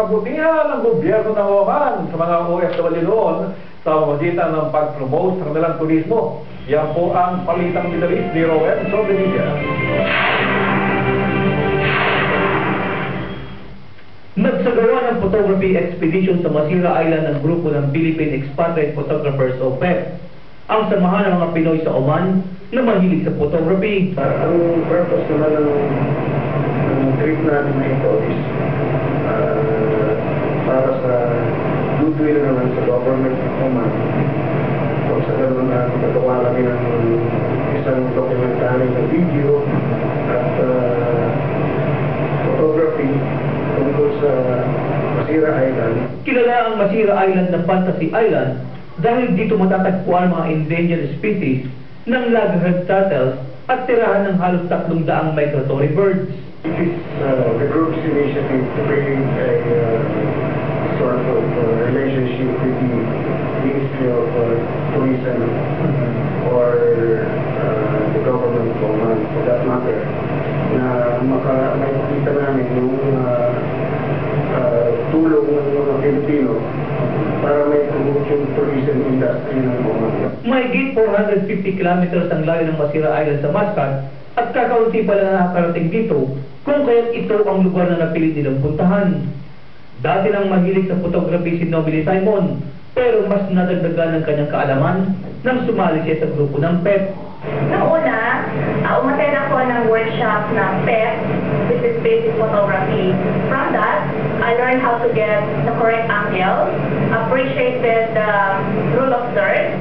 kabutihan ng gobyerno ng Oman sa mga OFW doon sa pamamagitan ng pag-promote sa kanilang turismo. Yan po ang Palitang Middle East ni Rowan Sobedilla. Nagsagawa ng photography expedition sa Masira Island ng grupo ng Philippine Expatriate Photographers o PEP, ang samahan ng mga Pinoy sa Oman na mahilig sa photography. Ang purpose naman ng trip natin na ito is para sa goodwill naman sa government ng Oman. Kung sa gano'n na magagawa kami ng isang documentary na video at photography tungkol sa Masira Island. Kilala ang Masira Island na Fantasy Island dahil dito matatagpuan mga endangered species ng loggerhead turtles at tirahan ng halos 300 migratory birds. It is the group's initiative to create a sort of relationship with the Ministry of Tourism or the government of Oman, for that matter, na makikita namin yung tulong ng mga Pilipino para may promote yung tourism industry ng Oman. Mahigit 450 kilometers ang layo ng Masira Island sa Muscat at kakaunti pala na nakakarating dito kung kaya't ito ang lugar na napili nilang puntahan. Dati nang mahilig sa photography si Nobili Simon, pero mas nadagdagan ng kanyang kaalaman nang sumali siya sa grupo ng PEP. Noong una, umattend ako ng workshop ng PEP, which is basic photography. From that, I learned how to get the correct angle, appreciated the rule of thirds,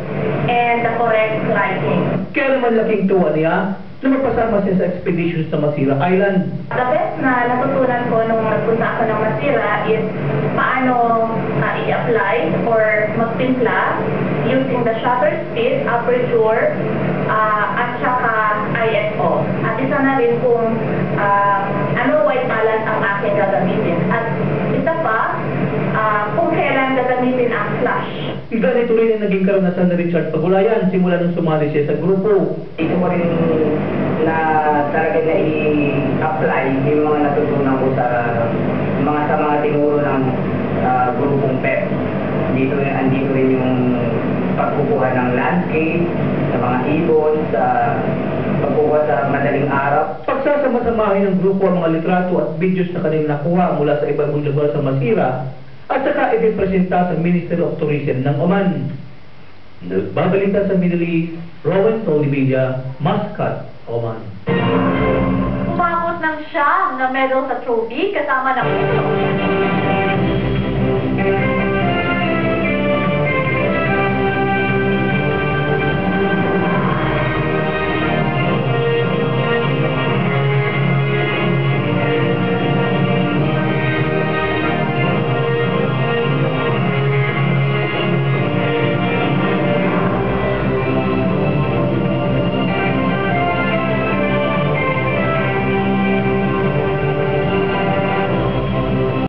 and the correct lighting. Kaya naman laking tuwa niya na magpasama siya sa expedition sa Masira Island. The best na natutunan ko nung nagpunta ako ng Masira is paano i-apply or magtimpla using the shutter speed, aperture, at saka ISO. At isa na rin kung ano white balance ang aking gagamitin. At isa pa, kung kailan gagamitin ang flash. Ganito rin ang naging karanasan ni Richard Pagulayan simula nung sumali siya sa grupo. Ito ko rin na talaga na i-apply yung mga natutunan ko sa mga tinuro ng grupong PEP. Andito rin yung pagkukuha ng landscape, sa mga ibon, sa pagkukuha sa madaling araw. Pagsasama-samahin ng grupo ang mga litrato at videos na kanilang nakuha mula sa iba't ibang lugar sa Masira at saka ipipresenta sa Ministry of Tourism ng Oman. Nagbabalita sa Middle East, Rowan Solivilla, Muscat, Oman. Umabot ng siya na medal sa trophy kasama ng